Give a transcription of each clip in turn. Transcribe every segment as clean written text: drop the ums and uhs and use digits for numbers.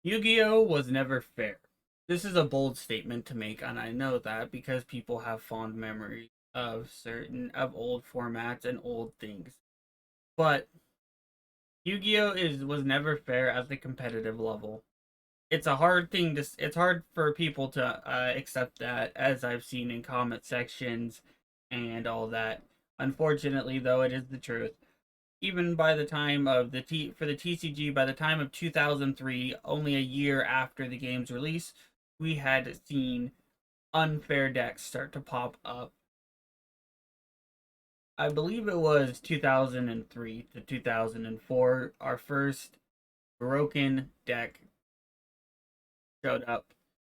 Yu-Gi-Oh was never fair. This is a bold statement to make, and I know that because people have fond memories of old formats and old things. But Yu-Gi-Oh was never fair at the competitive level. It's a hard thing to it's hard for people to accept that, as I've seen in comment sections and all that. Unfortunately, though, it is the truth. Even by the time of for the TCG, by the time of 2003, only a year after the game's release, we had seen unfair decks start to pop up. I believe it was 2003 to 2004, our first broken deck showed up,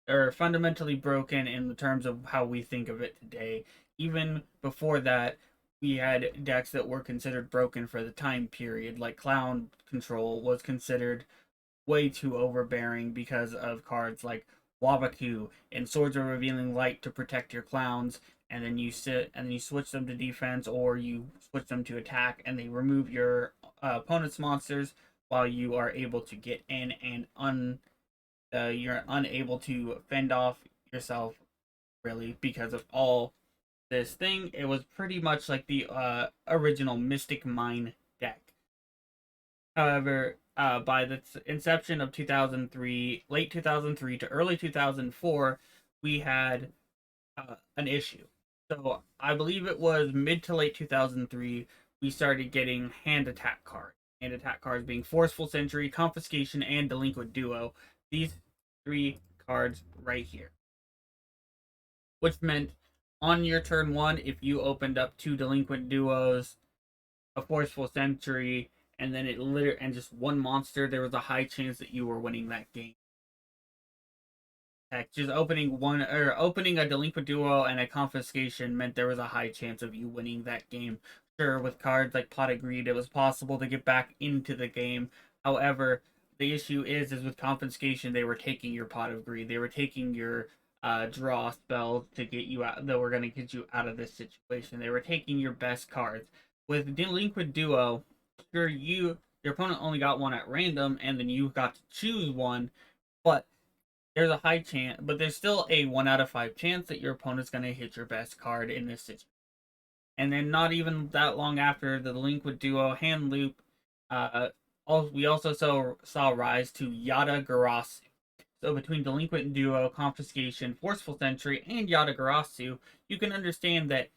or fundamentally broken in the terms of how we think of it today. Even before that, we had decks that were considered broken for the time period, like Clown Control was considered way too overbearing because of cards like Wabaku and Swords of Revealing Light to protect your clowns, and then you switch them to defense or you switch them to attack, and they remove your opponent's monsters while you are able to get in and you're unable to fend off yourself really because of all this thing. It was pretty much like the original Mystic Mine deck. However, by the inception of 2003, late 2003 to early 2004, we had an issue. So I believe it was mid to late 2003, we started getting hand attack cards. Hand attack cards being Forceful Sentry, Confiscation, and Delinquent Duo. These three cards right here. Which meant on your turn one, if you opened up two Delinquent Duos, a Forceful Sentry, and then and just one monster, there was a high chance that you were winning that game. Heck, just opening a Delinquent Duo and a Confiscation meant there was a high chance of you winning that game. Sure, with cards like Pot of Greed, it was possible to get back into the game. However, the issue is with Confiscation, they were taking your Pot of Greed. They were taking your draw spells to get you out, that were going to get you out of this situation. They were taking your best cards. With Delinquent Duo, sure, your opponent only got one at random, and then you got to choose one, but there's a high chance, but there's still a 1 out of 5 chance that your opponent's going to hit your best card in this situation. And then not even that long after the Delinquent Duo hand loop, we also saw rise to Yata-Garasu. So between Delinquent Duo, Confiscation, Forceful Sentry, and Yata-Garasu, you can understand that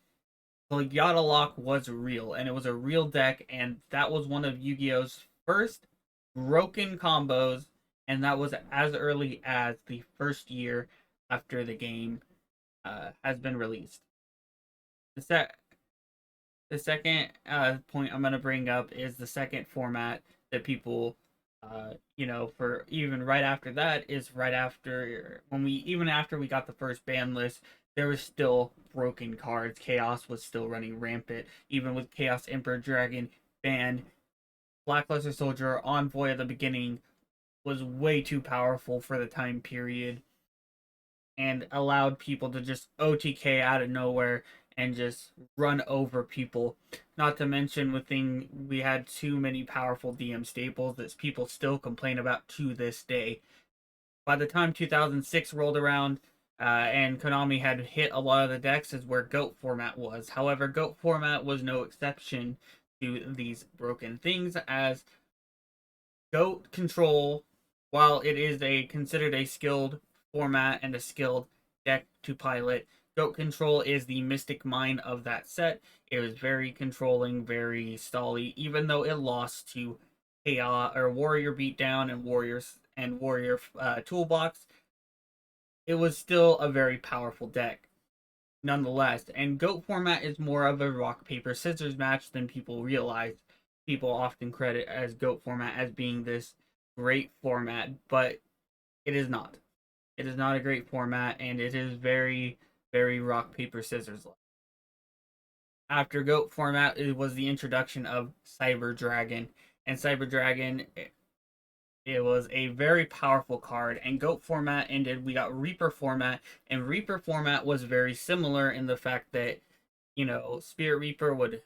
the Yata Lock was real, and it was a real deck, and that was one of Yu-Gi-Oh's first broken combos, and that was as early as the first year after the game has been released. The second point I'm going to bring up is the second format that people, for even right after that is right after even after we got the first ban list, there was still broken cards. Chaos was still running rampant, even with Chaos Emperor Dragon banned. Blackluster Soldier Envoy at the beginning was way too powerful for the time period and allowed people to just OTK out of nowhere and just run over people. Not to mention, we had too many powerful DM staples that people still complain about to this day. By the time 2006 rolled around, and Konami had hit a lot of the decks, is where GOAT format was. However, GOAT format was no exception to these broken things, as GOAT Control, while it is considered a skilled format and a skilled deck to pilot, GOAT Control is the Mystic Mine of that set. It was very controlling, very stally, even though it lost to Chaos or Warrior Beatdown and Warrior Toolbox. It was still a very powerful deck, nonetheless. And GOAT format is more of a rock paper scissors match than people realize. People often credit as GOAT format as being this great format, but it is not. It is not a great format, and it is very, very rock paper scissors. After GOAT format, it was the introduction of Cyber Dragon, and Cyber Dragon, it was a very powerful card. And GOAT format ended, we got Reaper format, and Reaper format was very similar in the fact that, Spirit Reaper would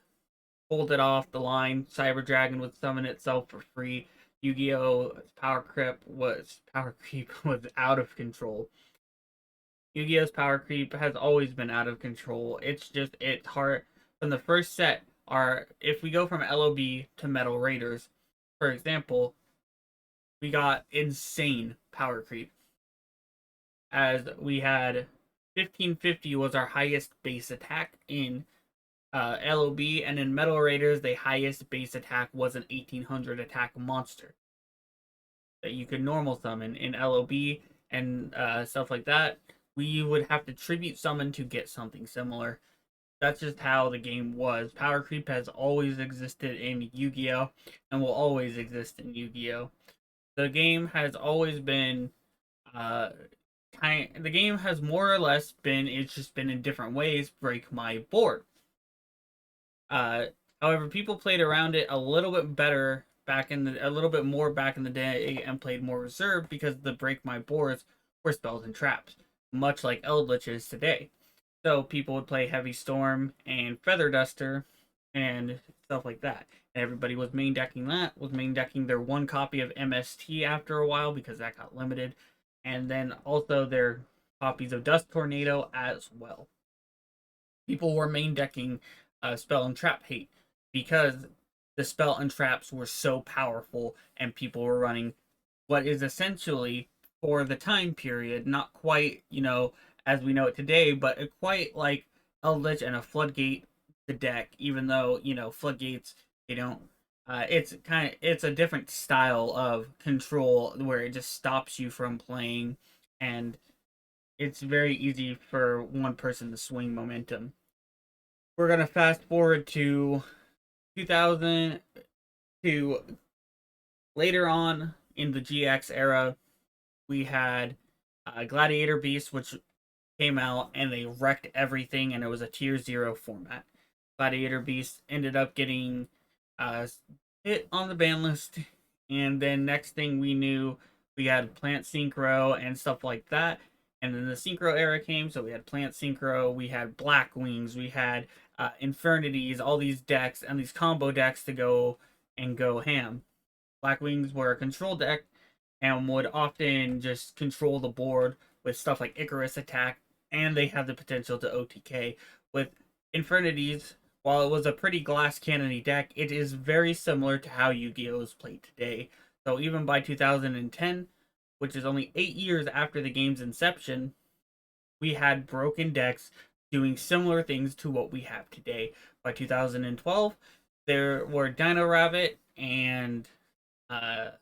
hold it off the line, Cyber Dragon would summon itself for free. Yu-Gi-Oh! Power creep was out of control. Yu-Gi-Oh's power creep has always been out of control. It's hard from the first set. Are if we go from LOB to Metal Raiders, for example, we got insane power creep. As we had 1550 was our highest base attack in LOB, and in Metal Raiders, the highest base attack was an 1800 attack monster that you could normal summon. In LOB and stuff like that, we would have to tribute summon to get something similar. That's just how the game was. Power creep has always existed in Yu-Gi-Oh! And will always exist in Yu-Gi-Oh! The game has always been the game has more or less been, it's just been in different ways, break my board. However, people played around it a little bit better a little bit more back in the day and played more reserved because the break my boards were spells and traps, much like Eldritch is today. So people would play Heavy Storm and Feather Duster and stuff like that. And everybody was main decking their one copy of MST after a while because that got limited. And then also their copies of Dust Tornado as well. People were main decking Spell and Trap Hate because the spell and traps were so powerful and people were running what is essentially, for the time period, not quite, as we know it today, but quite like Eldritch and a Floodgate, the deck, even though, Floodgates, they don't, it's a different style of control where it just stops you from playing, and it's very easy for one person to swing momentum. We're going to fast forward to 2000 to later on in the GX era. We had Gladiator Beast, which came out and they wrecked everything, and it was a tier 0 format. Gladiator Beast ended up getting hit on the ban list, and then next thing we knew, we had Plant Synchro and stuff like that. And then the Synchro era came, so we had Plant Synchro, we had Black Wings, we had Infernoids, all these decks and these combo decks to go ham. Black Wings were a control deck and would often just control the board with stuff like Icarus attack, and they have the potential to OTK. With Infernoids, while it was a pretty glass cannony deck, it is very similar to how Yu-Gi-Oh! Is played today. So even by 2010, which is only 8 years after the game's inception, we had broken decks doing similar things to what we have today. By 2012, there were Dino Rabbit, and Dino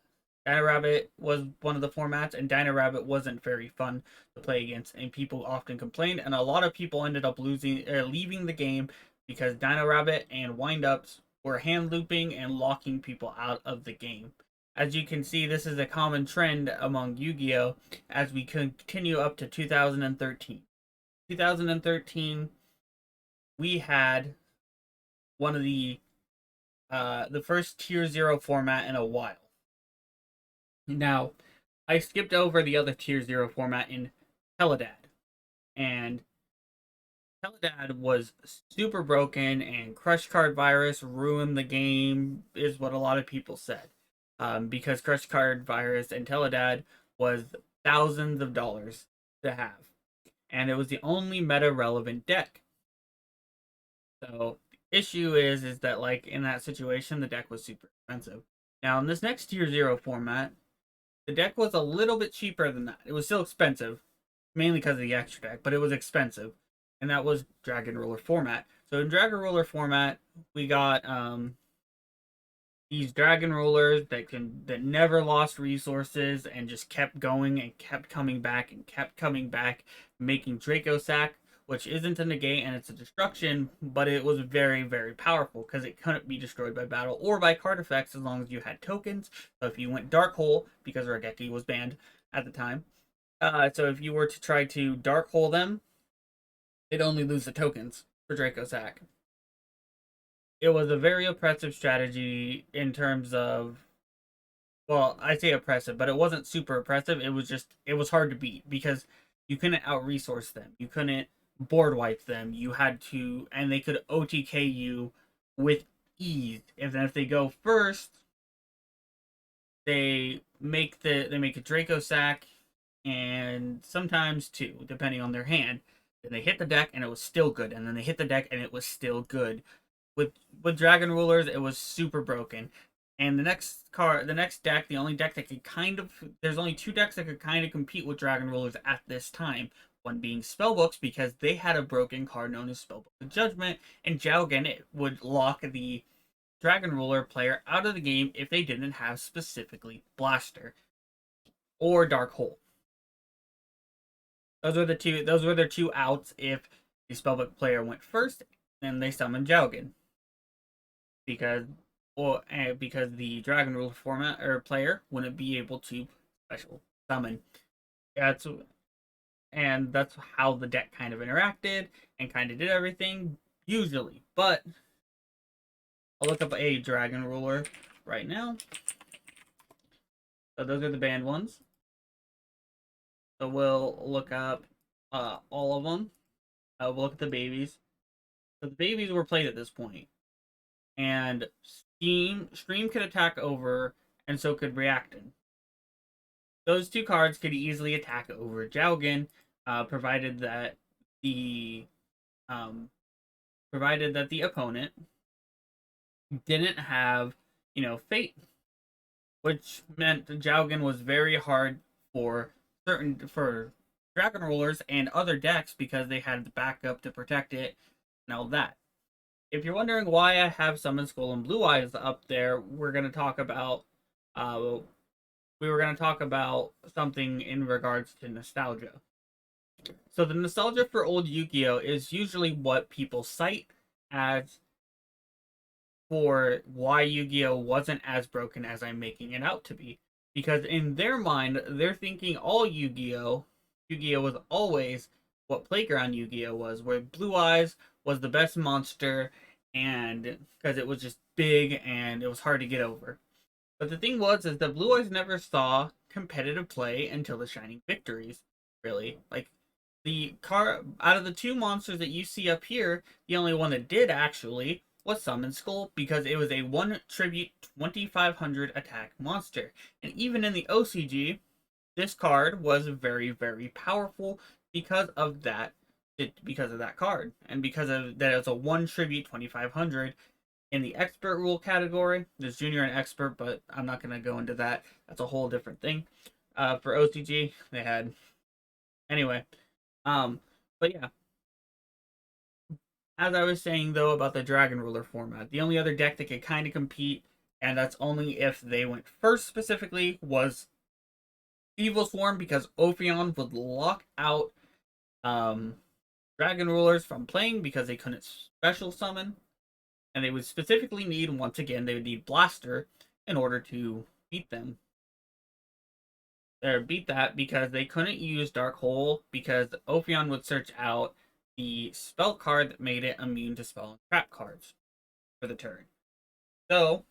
Rabbit was one of the formats, and Dino Rabbit wasn't very fun to play against, and people often complained, and a lot of people ended up leaving the game because Dino Rabbit and windups were hand looping and locking people out of the game. As you can see, this is a common trend among Yu-Gi-Oh! As we continue up to 2013. 2013, we had one of the first tier 0 format in a while. Now, I skipped over the other tier 0 format in Teledad, and Teledad was super broken, and Crush Card Virus ruined the game, is what a lot of people said. Because Crush Card Virus and Teledad was thousands of dollars to have, and it was the only meta relevant deck. So the issue is that, like, in that situation, the deck was super expensive. Now in this next tier 0 format, the deck was a little bit cheaper than that. It was still expensive, mainly because of the extra deck, but it was expensive, and that was Dragon Ruler format. So in Dragon Ruler format, we got these Dragon Rulers that never lost resources and just kept going and kept coming back and kept coming back, making Draco Sack, which isn't a negate and it's a destruction, but it was very, very powerful because it couldn't be destroyed by battle or by card effects as long as you had tokens. So if you went Dark Hole, because Raigeki was banned at the time, so if you were to try to Dark Hole them, they'd only lose the tokens for Draco Sack. It was a very oppressive strategy in terms of, well, I say oppressive, but it wasn't super oppressive. It was hard to beat because you couldn't out resource them. You couldn't board wipe them. You had to, and they could OTK you with ease. If they go first, they make a Draco sack and sometimes two, depending on their hand. Then they hit the deck and it was still good, and then they hit the deck and it was still good. With Dragon Rulers, it was super broken. And the next deck, the only deck that could there's only two decks that could kind of compete with Dragon Rulers at this time. One being Spellbooks, because they had a broken card known as Spellbook of Judgment, and Jowgen, it would lock the Dragon Ruler player out of the game if they didn't have specifically Blaster or Dark Hole. Those were their two outs if the Spellbook player went first, then they summoned Jowgen. Because the Dragon Ruler format or player wouldn't be able to special summon. That's how the deck kind of interacted and kind of did everything usually. But I'll look up a Dragon Ruler right now. So those are the banned ones. So we'll look up all of them. We'll look at the babies. So the babies were played at this point. And Stream could attack over, and so could Reactin. Those two cards could easily attack over Jowgen, provided that the opponent didn't have, Fate, which meant Jowgen was very hard for Dragon Rulers and other decks because they had the backup to protect it and all that. If you're wondering why I have Summon Skull and Blue Eyes up there, we were going to talk about something in regards to nostalgia. So the nostalgia for old Yu-Gi-Oh is usually what people cite as for why Yu-Gi-Oh wasn't as broken as I'm making it out to be. Because in their mind, they're thinking all Yu-Gi-Oh was always what Playground Yu-Gi-Oh was, where Blue Eyes was the best monster, and because it was just big and it was hard to get over. But the thing is that Blue Eyes never saw competitive play until the Shining Victories, really. Like, the card out of the two monsters that you see up here, the only one that did actually was Summon Skull, because it was a 1 tribute 2500 attack monster. And even in the OCG, this card was very, very powerful because of that card, and because of that it was a 1 tribute 2500. In the expert rule category, there's junior and expert, but I'm not going to go into that. That's a whole different thing. For OCG, they had anyway. But yeah, as I was saying though about the Dragon Ruler format, the only other deck that could kind of compete, and that's only if they went first specifically, was Evil Swarm, because Ophion would lock out Dragon Rulers from playing because they couldn't special summon, and they would specifically need, once again, they would need Blaster in order to beat them. Or beat that, because they couldn't use Dark Hole, because Ophion would search out the spell card that made it immune to spell and trap cards for the turn. So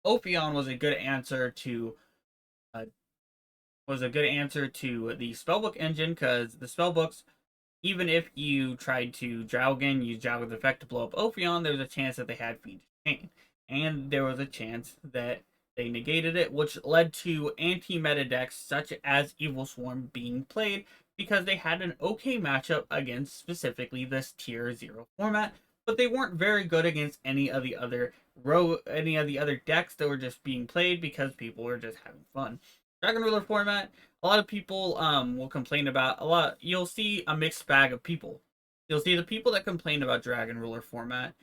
Ophion was a good answer to the spellbook engine, because the spellbooks, even if you tried to Jowgen, use Jowgen's effect to blow up Ophion, there was a chance that they had Fiendish Chain, and there was a chance that they negated it, which led to anti-meta decks such as Evil Swarm being played, because they had an okay matchup against specifically this tier 0 format, but they weren't very good against any of the other decks that were just being played because people were just having fun. Dragon Ruler format, a lot of people will complain about you'll see a mixed bag of people. You'll see the people that complain about Dragon Ruler format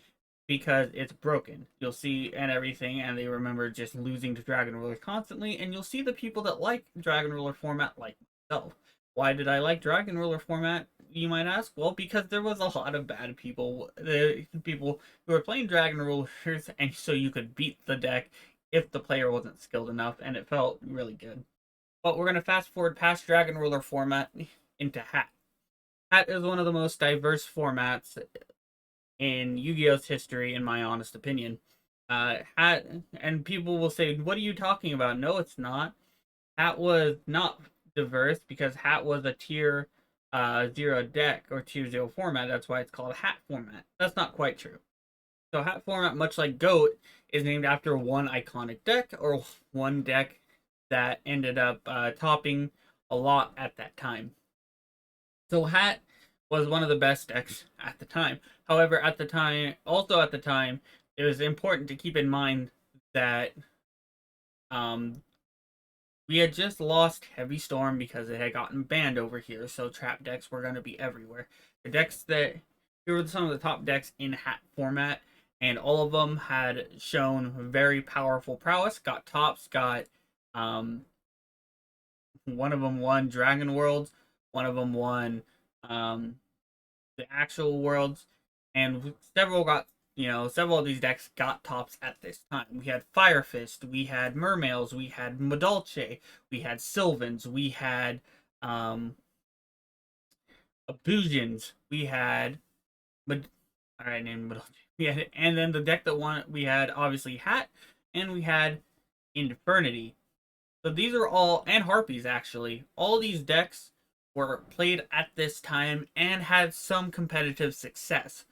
because it's broken. You'll see and everything, and they remember just losing to Dragon Rulers constantly, and you'll see the people that like Dragon Ruler format like myself. Why did I like Dragon Ruler format, you might ask? Well, because there was a lot of bad people, the people who were playing Dragon Rulers, and so you could beat the deck if the player wasn't skilled enough, and it felt really good. But we're going to fast forward past Dragon Ruler format into Hat. Hat is one of the most diverse formats in Yu-Gi-Oh's history, in my honest opinion. Hat, and people will say, what are you talking about? No, it's not. Hat was not diverse because Hat was a tier 0 deck, or tier 0 format. That's why it's called Hat format. That's not quite true. So Hat format, much like GOAT, is named after one iconic deck, or one deck that ended up topping a lot at that time. So Hat was one of the best decks at the time. However, at the time, it was important to keep in mind that um, we had just lost Heavy Storm because it had gotten banned over here, so trap decks were going to be everywhere. The decks that here were some of the top decks in Hat format, and all of them had shown very powerful prowess. Got tops, got um, one of them won Dragon Worlds, one of them won um, the actual worlds, and several of these decks got tops at this time. We had Fire Fist, we had Mermails, we had Madolche, we had Sylvans, we had Abusians, we had alright, named Madolche. And then the deck that won, we had obviously Hat, and we had Infernoids. So these are all, and Harpies actually, all these decks were played at this time and had some competitive success.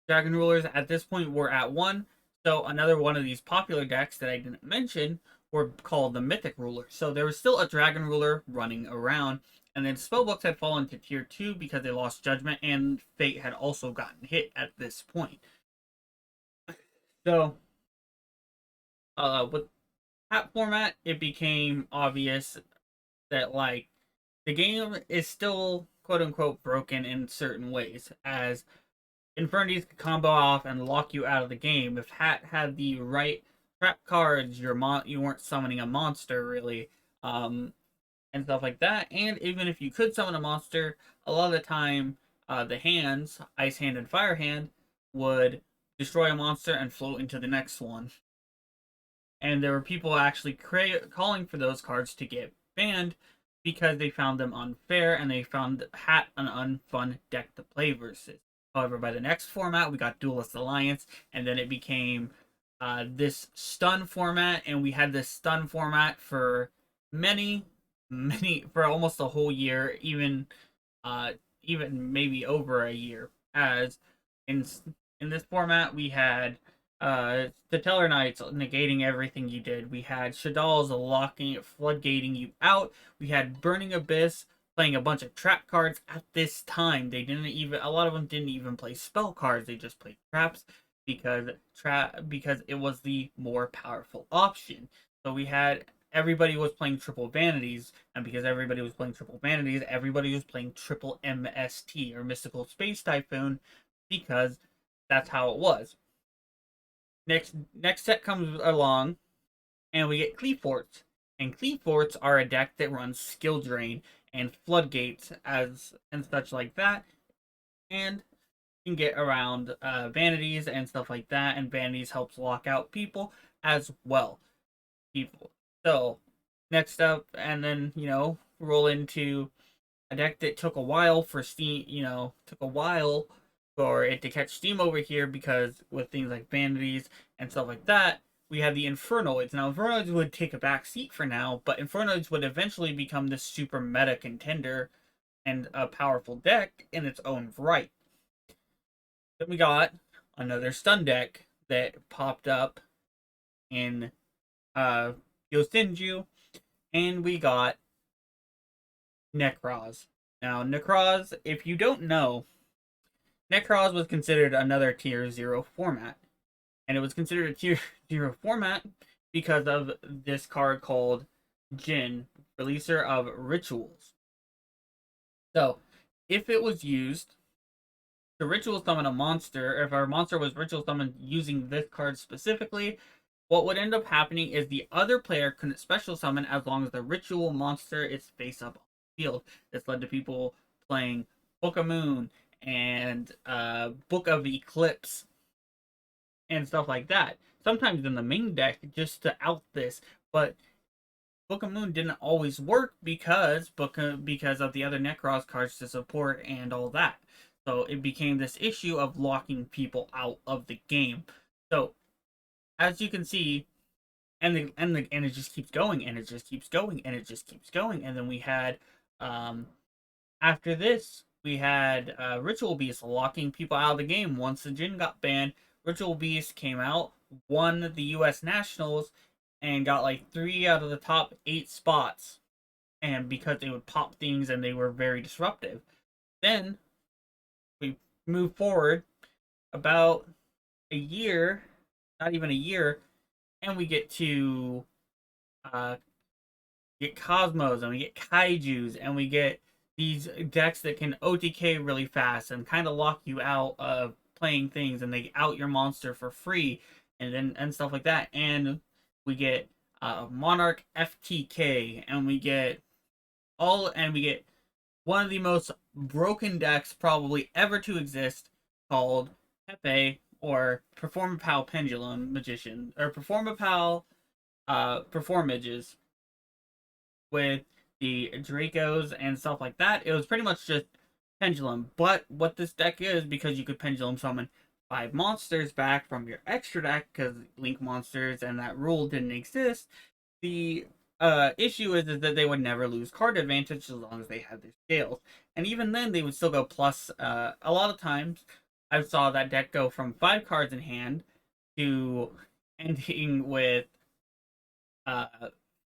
Dragon Rulers at this point were at 1, so another one of these popular decks that I didn't mention were called the Mythic Rulers. So there was still a Dragon Ruler running around, and then Spellbooks had fallen to tier 2 because they lost Judgment, and Fate had also gotten hit at this point. So, with that format, it became obvious that, like, the game is still quote-unquote broken in certain ways, as Infernoids could combo off and lock you out of the game. If Hat had the right trap cards, you weren't summoning a monster, really, and stuff like that. And even if you could summon a monster, a lot of the time, the hands, Ice Hand and Fire Hand, would destroy a monster and float into the next one. And there were people actually calling for those cards to get banned because they found them unfair and they found Hat an unfun deck to play versus. However, by the next format, we got Duelist Alliance, and then it became this stun format, and we had this stun format for for almost a whole year, even maybe over a year. As in this format, we had Stellar Knights negating everything you did. We had Shadal's floodgating you out. We had Burning Abyss playing a bunch of trap cards at this time. A lot of them didn't even play spell cards. They just played traps because it was the more powerful option. So everybody was playing triple vanities, and because everybody was playing triple vanities, everybody was playing triple MST or Mystical Space Typhoon because that's how it was. Next set comes along, and we get Cleaforts. And Cleaforts are a deck that runs Skill Drain and Floodgates and such like that, and you can get around vanities and stuff like that. And vanities helps lock out people as well. So next up, and then roll into a deck that took a while for Steam. Took a while for it to catch steam over here because with things like vanities and stuff like that, we have the Infernoids. Now, Infernoids would take a back seat for now, but Infernoids would eventually become this super meta contender and a powerful deck in its own right. Then we got another stun deck that popped up in Yosenju, and we got Necroz. Now, Necroz, if you don't know, Necroz was considered another tier 0 format. And it was considered a tier 0 format because of this card called Jin, releaser of Rituals. So, if it was used to ritual summon a monster, if our monster was ritual summoned using this card specifically, what would end up happening is the other player couldn't special summon as long as the ritual monster is face up on the field. This led to people playing Book of Moon and Book of Eclipse and stuff like that. Sometimes in the main deck just to out this, but Book of Moon didn't always work because of the other Necroz cards to support and all that. So it became this issue of locking people out of the game. So as you can see, and it just keeps going, and it just keeps going, and it just keeps going. And then we had after this, we had Ritual Beast locking people out of the game. Once the Jin got banned, Ritual Beast came out, won the US Nationals, and got like 3 out of the top 8 spots, and because they would pop things and they were very disruptive. Then we move forward about a year, not even a year, and we uh, get Cosmos, and we get Kaijus, and we get these decks that can OTK really fast and kind of lock you out of playing things, and they out your monster for free, and stuff like that. And we get Monarch FTK, and we get one of the most broken decks probably ever to exist, called Pepe, or Performapal Pendulum Magician, or Performapal Performages, with the Dracos and stuff like that. It was pretty much just Pendulum. But what this deck is, because you could Pendulum summon 5 monsters back from your extra deck, because Link monsters and that rule didn't exist, the issue is that they would never lose card advantage as long as they had their scales. And even then, they would still go plus. A lot of times, I saw that deck go from 5 cards in hand to ending with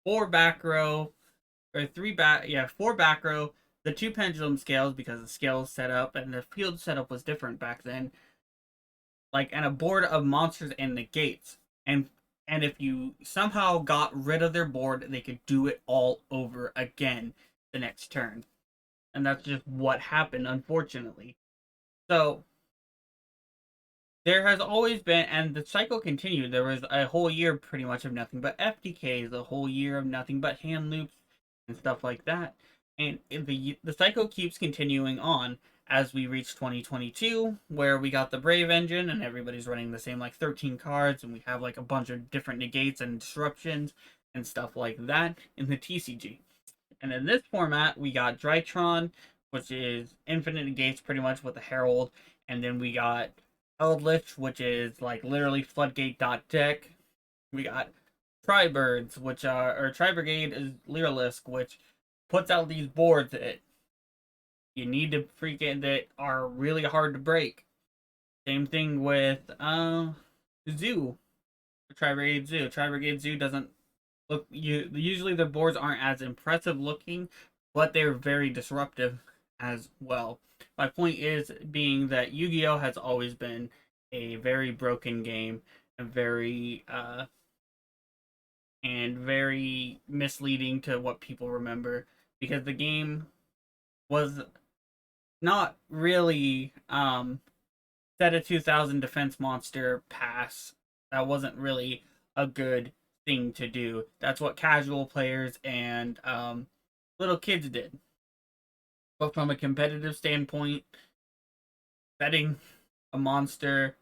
4 back row, or 4 back row, the 2 pendulum scales, because the scales setup and the field setup was different back then, like, and a board of monsters and negates. And if you somehow got rid of their board, they could do it all over again the next turn. And that's just what happened, unfortunately. So there has always been, and the cycle continued. There was a whole year pretty much of nothing but FTKs, a whole year of nothing but hand loops and stuff like that. And the cycle keeps continuing on as we reach 2022, where we got the Brave engine and everybody's running the same like 13 cards, and we have like a bunch of different negates and disruptions and stuff like that in the TCG. And in this format, we got Drytron, which is infinite negates pretty much with the Herald, and then we got Eldritch, which is like literally floodgate deck. We got Tribirds, which are, or Tri-Brigade is Lyralisk, which puts out these boards that you need to freaking, that are really hard to break. Same thing with Zoo. Tri-Brigade Zoo. Tri-Brigade Zoo doesn't look, usually the boards aren't as impressive looking, but they're very disruptive as well. My point is being that Yu-Gi-Oh has always been a very broken game, and very misleading to what people remember, because the game was not really set a 2000 defense monster pass. That wasn't really a good thing to do. That's what casual players and little kids did. But from a competitive standpoint, setting a monster,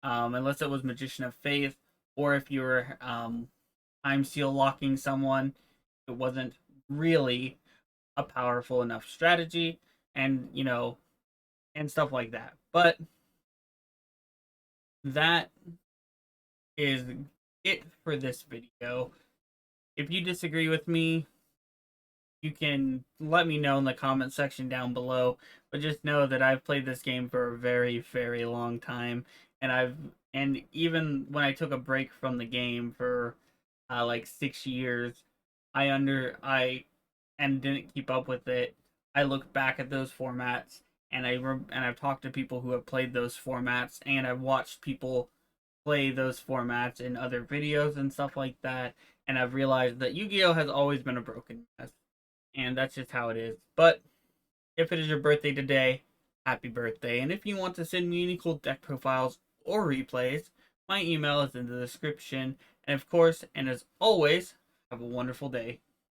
unless it was Magician of Faith, or if you were time seal locking someone, it wasn't really a powerful enough strategy, and and stuff like that. But that is it for this video. If you disagree with me, you can let me know in the comment section down below. But just know that I've played this game for a very, very long time, and even when I took a break from the game for like 6 years, I didn't keep up with it. I look back at those formats, and I've talked to people who have played those formats, and I've watched people play those formats in other videos and stuff like that, and I've realized that Yu-Gi-Oh has always been a broken mess, and that's just how it is. But if it is your birthday today, happy birthday. And if you want to send me any cool deck profiles or replays, my email is in the description. And of course, and as always, have a wonderful day.